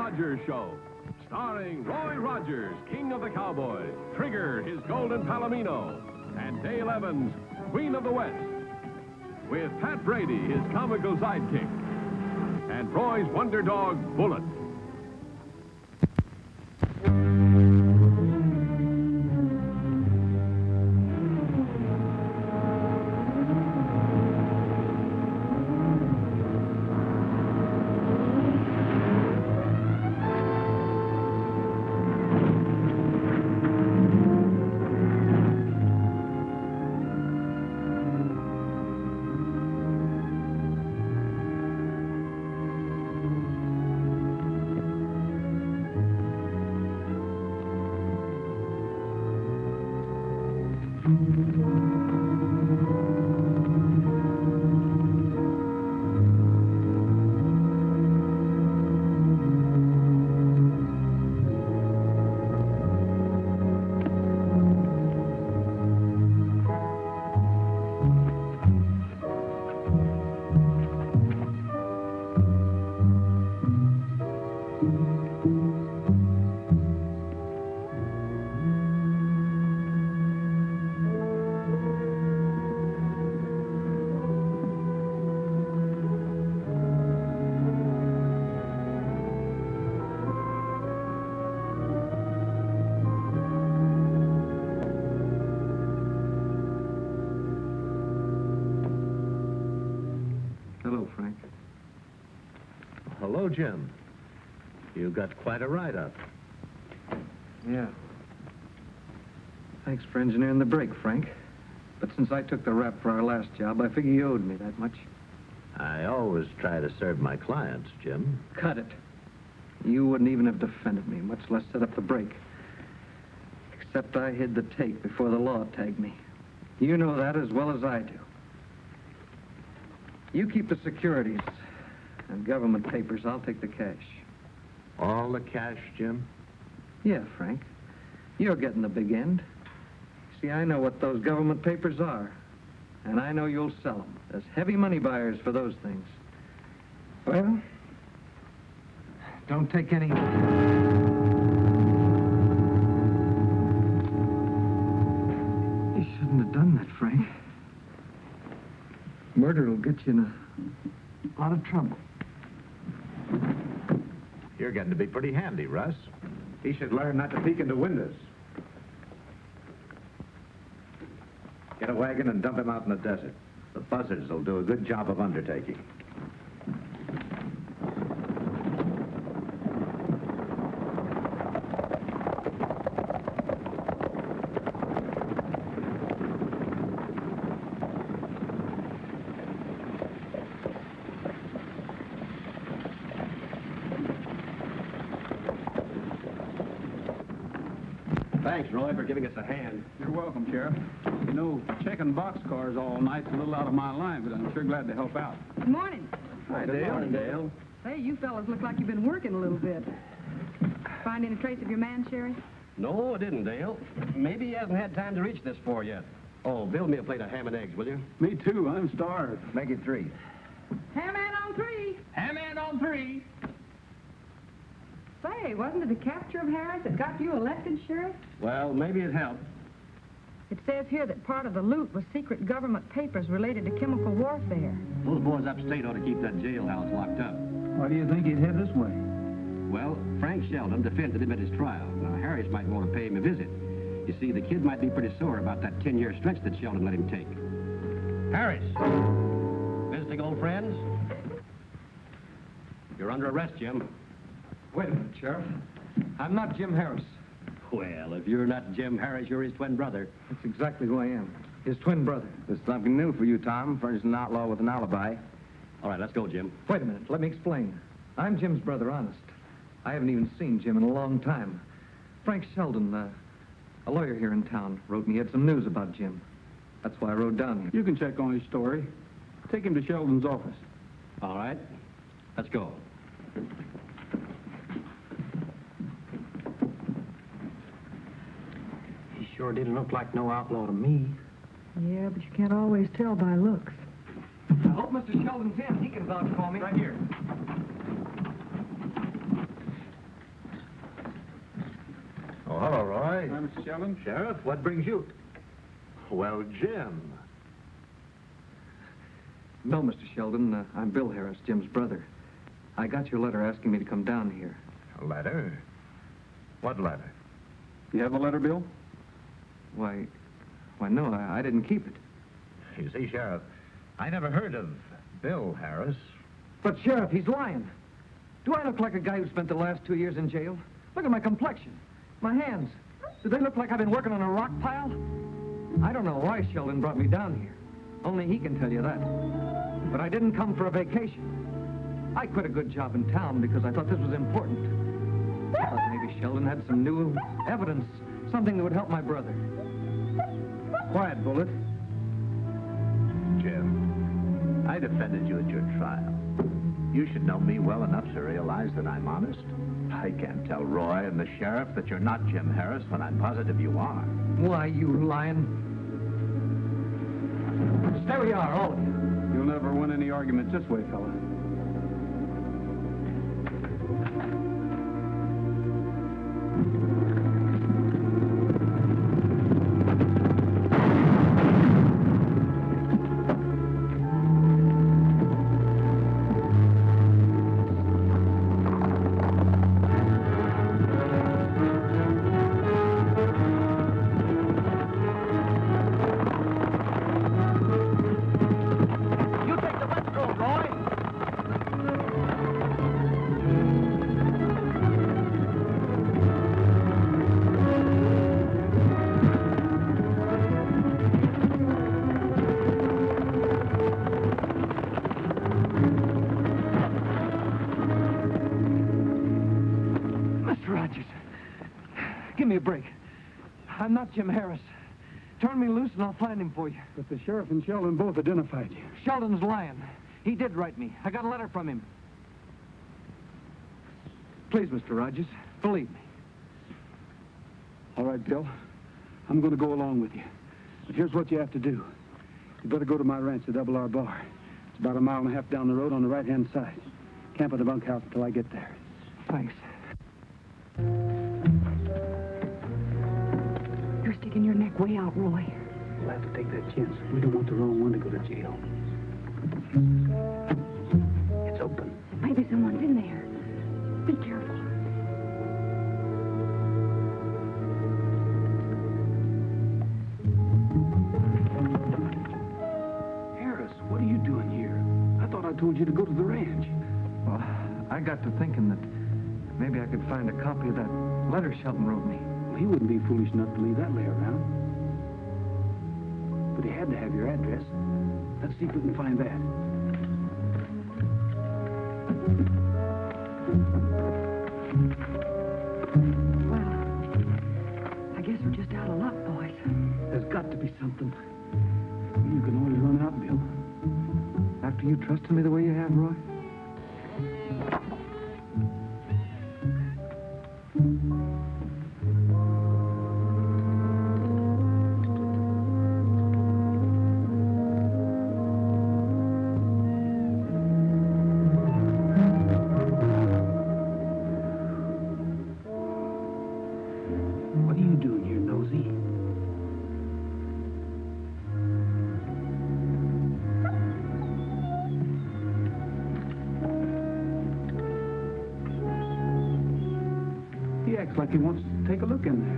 Rogers Show. Starring Roy Rogers, King of the Cowboys, Trigger, his golden palomino, and Dale Evans, Queen of the West. With Pat Brady, his comical sidekick, and Roy's wonder dog, Bullet. Hello, Frank. Hello, Jim. You got quite a write-up. Yeah. Thanks for engineering the break, Frank. But since I took the rap for our last job, I figure you owed me that much. I always try to serve my clients, Jim. Cut it. You wouldn't even have defended me, much less set up the break. Except I hid the tape before the law tagged me. You know that as well as I do. You keep the securities and government papers. I'll take the cash. All the cash, Jim? Yeah, Frank. You're getting the big end. See, I know what those government papers are. And I know you'll sell them. There's heavy money buyers for those things. Well, don't take any... You shouldn't have done that, Frank. Murder will get you in a lot of trouble. You're getting to be pretty handy, Russ. He should learn not to peek into windows. Get a wagon and dump him out in the desert. The buzzards will do a good job of undertaking. Thanks, Roy, for giving us a hand. You're welcome, Sheriff. You know, checking boxcars all night's a little out of my line, but I'm sure glad to help out. Good morning. Hi, Dale. Morning, Dale. Say, you fellas look like you've been working a little bit. Find any trace of your man, Sherry? No, I didn't, Dale. Maybe he hasn't had time to reach this far yet. Oh, build me a plate of ham and eggs, will you? Me too. I'm starved. Make it 3. Ham man on 3. Ham man on 3. Say, wasn't it the capture of Harris that got you elected, Sheriff? Well, maybe it helped. It says here that part of the loot was secret government papers related to chemical warfare. Those boys upstate ought to keep that jailhouse locked up. Why do you think he'd head this way? Well, Frank Sheldon defended him at his trial. Now, Harris might want to pay him a visit. You see, the kid might be pretty sore about that 10-year stretch that Sheldon let him take. Harris! Visiting old friends? You're under arrest, Jim. Wait a minute, Sheriff. I'm not Jim Harris. Well, if you're not Jim Harris, you're his twin brother. That's exactly who I am. His twin brother. There's something new for you, Tom. Furnishing an outlaw with an alibi. All right, let's go, Jim. Wait a minute. Let me explain. I'm Jim's brother, honest. I haven't even seen Jim in a long time. Frank Sheldon, a lawyer here in town, wrote me he had some news about Jim. That's why I rode down here. You can check on his story. Take him to Sheldon's office. All right, let's go. He sure didn't look like no outlaw to me. Yeah, but you can't always tell by looks. I hope Mr. Sheldon's in. He can vouch for me. Right here. Oh, hello, Roy. Hi, Mr. Sheldon. Sheriff, what brings you? Well, Jim. No, Mr. Sheldon. I'm Bill Harris, Jim's brother. I got your letter asking me to come down here. A letter? What letter? You have a letter, Bill? Why, no, I didn't keep it. You see, Sheriff, I never heard of Bill Harris. But, Sheriff, he's lying. Do I look like a guy who spent the last 2 years in jail? Look at my complexion. My hands. Do they look like I've been working on a rock pile? I don't know why Sheldon brought me down here. Only he can tell you that. But I didn't come for a vacation. I quit a good job in town because I thought this was important. I thought maybe Sheldon had some new evidence, something that would help my brother. Quiet, Bullet. Jim, I defended you at your trial. You should know me well enough to realize that I'm honest. I can't tell Roy and the sheriff that you're not Jim Harris when I'm positive you are. Why, you lying? Stay where you are, all of you. You'll never win any arguments this way, fella. Give me a break. I'm not Jim Harris. Turn me loose and I'll find him for you. But the sheriff and Sheldon both identified you. Sheldon's lying. He did write me. I got a letter from him. Please, Mr. Rogers, believe me. All right, Bill. I'm going to go along with you. But here's what you have to do. You better go to my ranch, the Double R Bar. It's about 1.5 miles down the road on the right-hand side. Camp at the bunkhouse until I get there. Thanks. You're sticking your neck way out, Roy. We'll have to take that chance. We don't want the wrong one to go to jail. It's open. Maybe someone's in there. Be careful. Harris, what are you doing here? I thought I told you to go to the ranch. Well, I got to thinking that maybe I could find a copy of that letter Sheldon wrote me. Well, he wouldn't be foolish enough to leave that lay around. But he had to have your address. Let's see if we can find that. Well, I guess we're just out of luck, boys. There's got to be something. You can always run out, Bill. After you trusted me the way you have, Roy? What are you doing here, Nosy? He acts like he wants to take a look in there.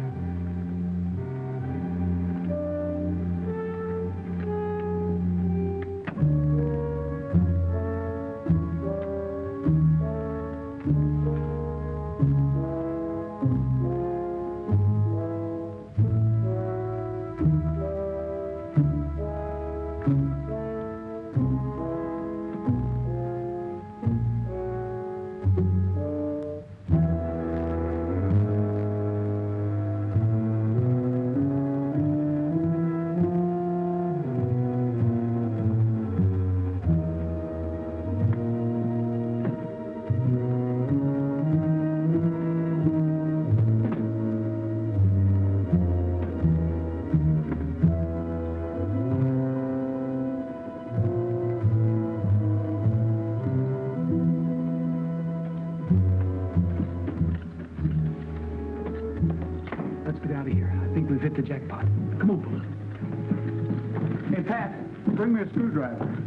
Pat, bring me a screwdriver.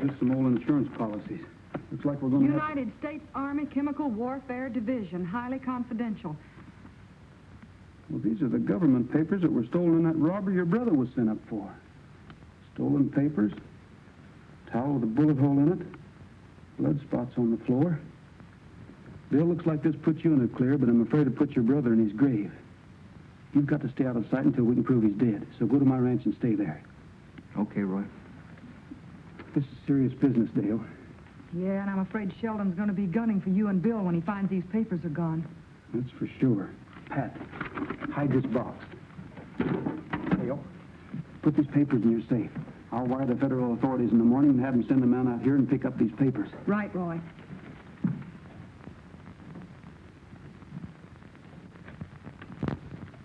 Just some old insurance policies. Looks like we're going to United States Army Chemical Warfare Division, highly confidential. Well, these are the government papers that were stolen in that robbery your brother was sent up for. Stolen papers, towel with a bullet hole in it, blood spots on the floor. Bill, looks like this puts you in the clear, but I'm afraid it puts your brother in his grave. You've got to stay out of sight until we can prove he's dead. So go to my ranch and stay there. Okay, Roy. This is serious business, Dale. Yeah, and I'm afraid Sheldon's going to be gunning for you and Bill when he finds these papers are gone. That's for sure. Pat, hide this box. Dale, put these papers in your safe. I'll wire the federal authorities in the morning and have them send a man out here and pick up these papers. Right, Roy.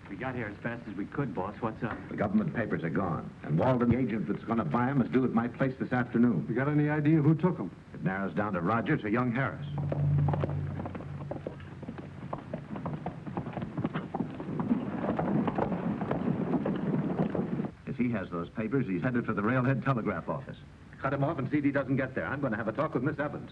We got here as fast as we could, boss. What's up? The government papers are gone, and Walden, the agent that's going to buy them, is due at my place this afternoon. You got any idea who took them? It narrows down to Rogers or young Harris. If he has those papers, he's headed for the Railhead Telegraph Office. Cut him off and see if he doesn't get there. I'm going to have a talk with Miss Evans.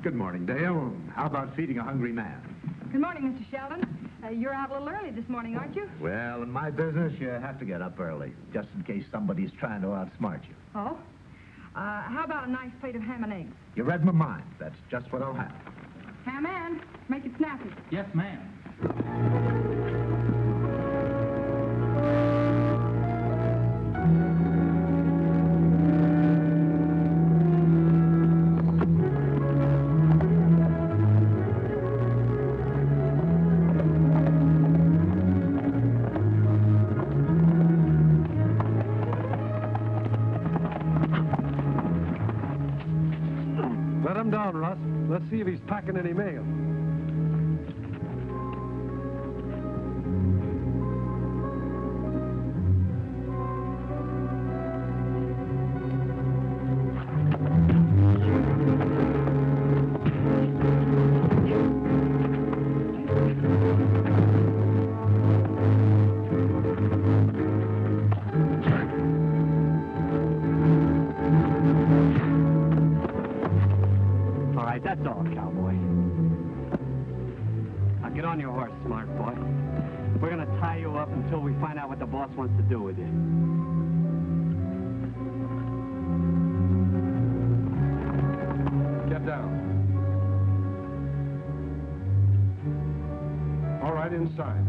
Good morning, Dale. How about feeding a hungry man? Good morning, Mr. Sheldon. You're out a little early this morning, aren't you? Well, in my business, you have to get up early, just in case somebody's trying to outsmart you. Oh? How about a nice plate of ham and eggs? You read my mind. That's just what I'll have. Ham and make it snappy. Yes, ma'am. Let him down, Russ. Let's see if he's packing any mail. All right, that's all, cowboy. Now get on your horse, smart boy. We're gonna tie you up until we find out what the boss wants to do with you. Get down. All right, inside.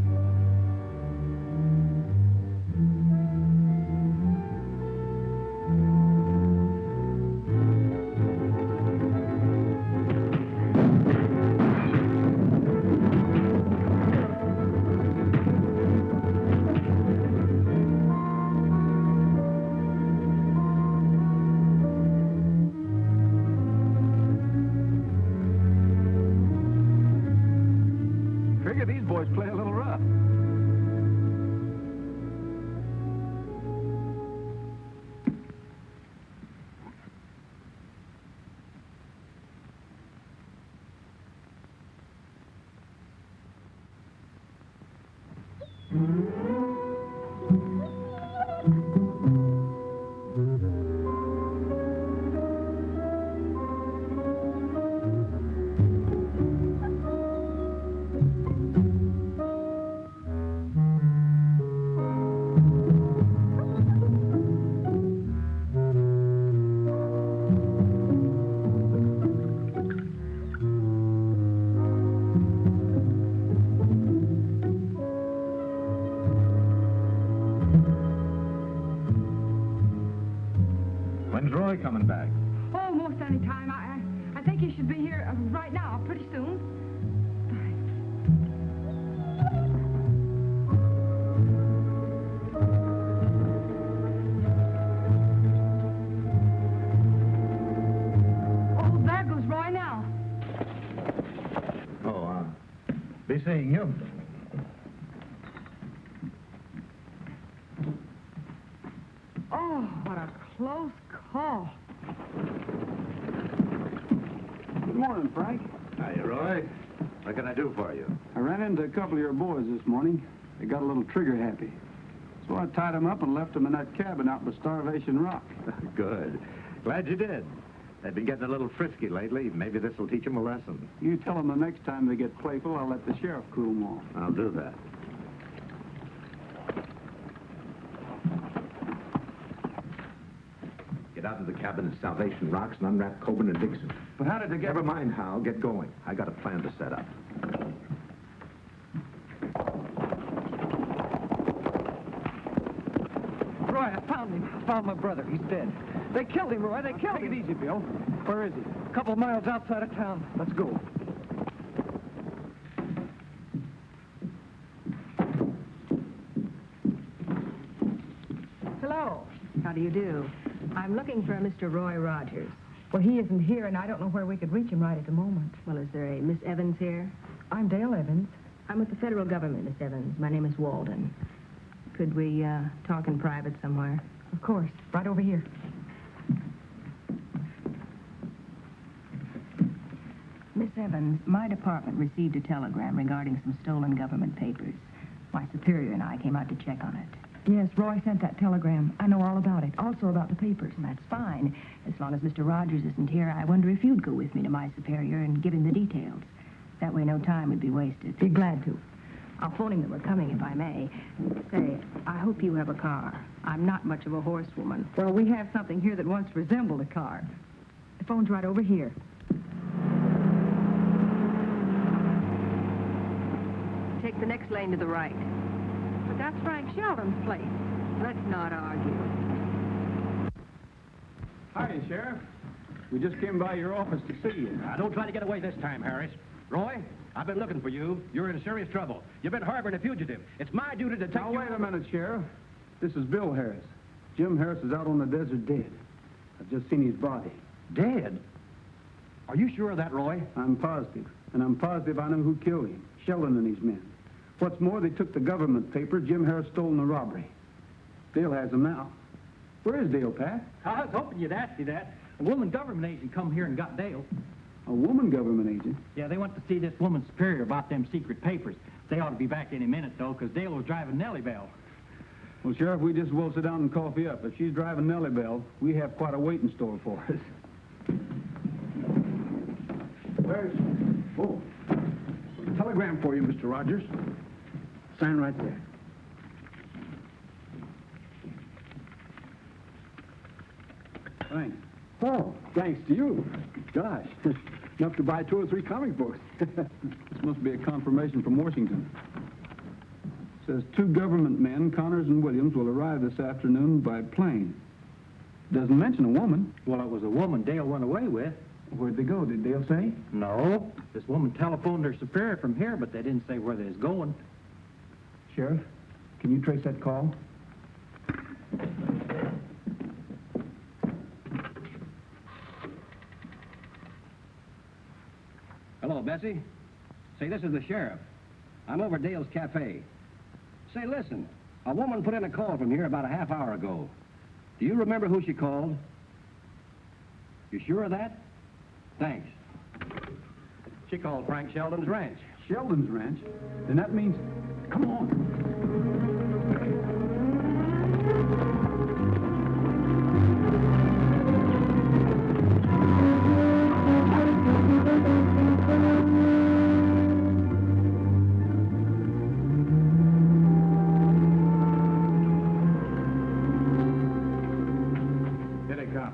Figure these boys play a little rough. be seeing you. Oh, what a close call. Good morning, Frank. Hiya, Roy. What can I do for you? I ran into a couple of your boys this morning. They got a little trigger happy. So I tied them up and left them in that cabin out by Starvation Rock. Good. Glad you did. They've been getting a little frisky lately. Maybe this will teach them a lesson. You tell them the next time they get playful, I'll let the sheriff cool them off. I'll do that. Get out to the cabin at Salvation Rocks and unwrap Coburn and Dixon. But how did they get... Never mind how. Get going. I got a plan to set up. Roy, I found him. I found my brother. He's dead. They killed him, Roy. They killed him. Take it easy, Bill. Where is he? A couple of miles outside of town. Let's go. Hello. How do you do? I'm looking for a Mr. Roy Rogers. Well, he isn't here, and I don't know where we could reach him right at the moment. Well, is there a Miss Evans here? I'm Dale Evans. I'm with the federal government, Miss Evans. My name is Walden. Could we talk in private somewhere? Of course. Right over here. Miss Evans, my department received a telegram regarding some stolen government papers. My superior and I came out to check on it. Yes, Roy sent that telegram. I know all about it. Also about the papers. And that's fine. As long as Mr. Rogers isn't here, I wonder if you'd go with me to my superior and give him the details. That way no time would be wasted. Be glad to. I'll phone him that we're coming, if I may. Say, I hope you have a car. I'm not much of a horsewoman. Well, we have something here that once resembled a car. The phone's right over here. Take the next lane to the right. But that's Frank Sheldon's place. Let's not argue. Hi, Sheriff. We just came by your office to see you. Now, don't try to get away this time, Harris. Roy, I've been looking for you. You're in serious trouble. You've been harboring a fugitive. It's my duty to take Now, you... wait a minute, Sheriff. This is Bill Harris. Jim Harris is out on the desert dead. I've just seen his body. Dead? Are you sure of that, Roy? I'm positive. And I'm positive I know who killed him. Sheldon and his men. What's more, they took the government paper Jim Harris stole in the robbery. Dale has them now. Where is Dale, Pat? I was hoping you'd ask me that. A woman government agent come here and got Dale. A woman government agent? Yeah, they went to see this woman superior about them secret papers. They ought to be back any minute, though, because Dale was driving Nellie Bell. Well, Sheriff, we just will sit down and coffee up. If she's driving Nellie Bell, we have quite a wait in store for us. Where's... Oh, telegram for you, Mr. Rogers. Sign right there. Thanks. Oh, thanks to you. Gosh, enough to buy 2 or 3 comic books. This must be a confirmation from Washington. It says 2 government men, Connors and Williams, will arrive this afternoon by plane. Doesn't mention a woman. Well, it was a woman Dale went away with. Where'd they go? Did Dale say? No. This woman telephoned her superior from here, but they didn't say where they was going. Sheriff, can you trace that call? Hello, Bessie. Say, this is the sheriff. I'm over at Dale's Cafe. Say, listen, a woman put in a call from here about a half hour ago. Do you remember who she called? You sure of that? Thanks. She called Frank Sheldon's ranch. Sheldon's ranch? Then that means... Come on. Here they come.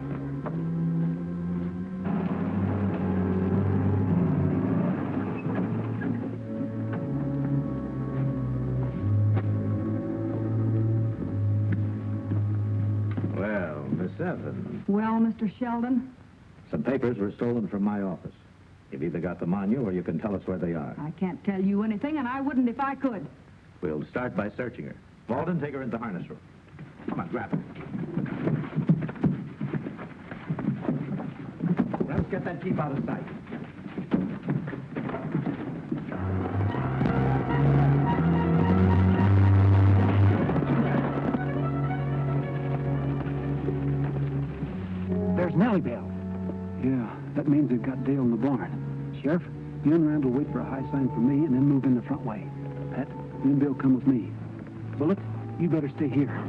Well, Miss Evans, Well, Mr. Sheldon, some papers were stolen from my office. You've either got them on you or you can tell us where they are. I can't tell you anything, and I wouldn't if I could. We'll start by searching her. Walden, take her into the harness room. Come on, grab her. Let's get that jeep out of sight. Nellie Bell. Yeah, that means they've got Dale in the barn. Sheriff, you and Randall wait for a high sign from me and then move in the front way. Pat, you and Bill come with me. Bullet, you better stay here.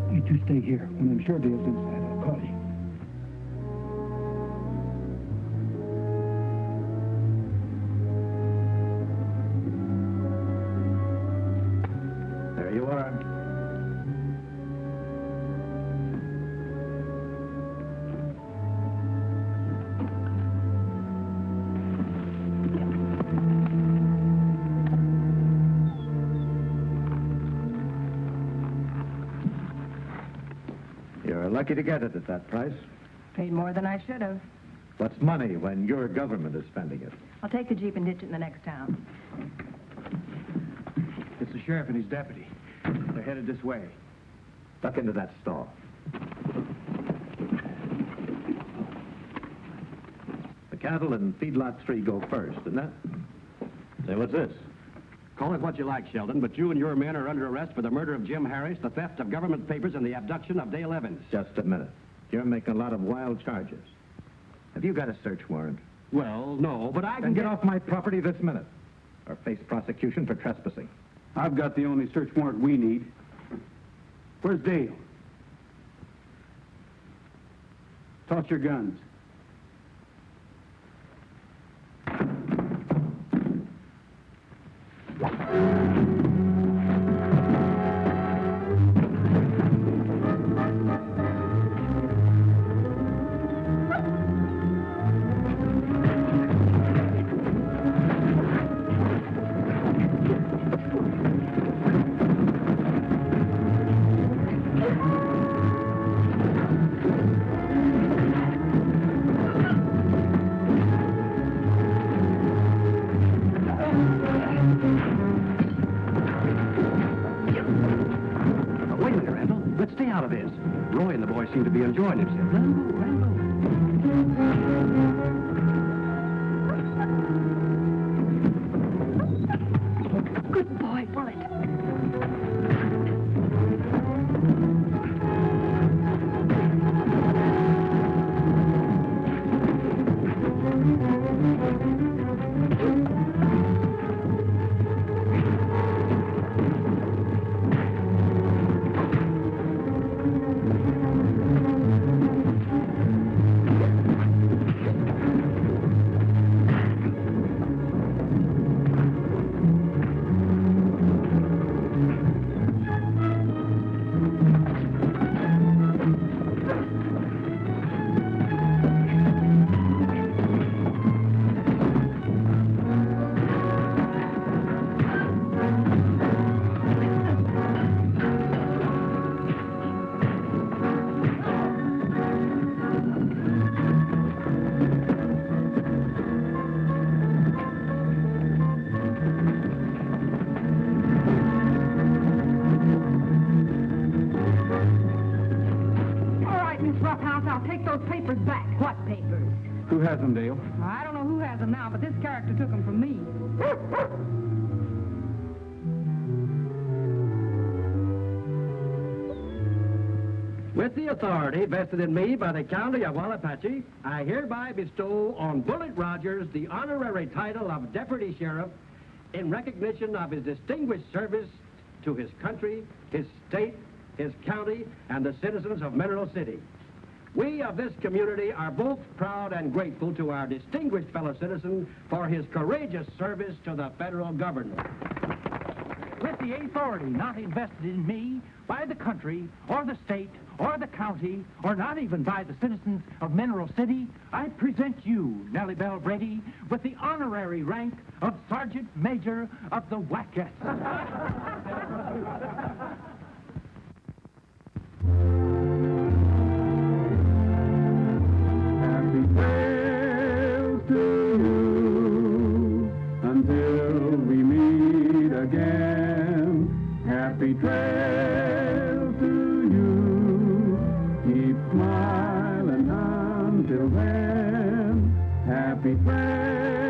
You two stay here. When I'm sure Dale's inside, I'll call you. There you are. You're lucky to get it at that price. Paid more than I should have. What's money when your government is spending it? I'll take the Jeep and ditch it in the next town. It's the sheriff and his deputy. They're headed this way. Duck into that stall. The cattle in feedlot 3 go first, isn't that? Say, what's this? Call it what you like, Sheldon, but you and your men are under arrest for the murder of Jim Harris, the theft of government papers, and the abduction of Dale Evans. Just a minute. You're making a lot of wild charges. Have you got a search warrant? Well, no, but I Then can get off my property this minute, or face prosecution for trespassing. I've got the only search warrant we need. Where's Dale? Toss your guns. Wait a minute, Randall. Let's stay out of this. Roy and the boys seem to be enjoying themselves. Randall. Good boy, Bullet. I'll take those papers back. What papers? Who has them, Dale? I don't know who has them now, but this character took them from me. With the authority vested in me by the County of Wallapache, I hereby bestow on Bullet Rogers the honorary title of Deputy Sheriff in recognition of his distinguished service to his country, his state, his county, and the citizens of Mineral City. We of this community are both proud and grateful to our distinguished fellow citizen for his courageous service to the federal government. With the authority not invested in me by the country or the state or the county or not even by the citizens of Mineral City, I present you, Nellie Bell Brady, with the honorary rank of Sergeant Major of the Whackets. Happy birthday be friends.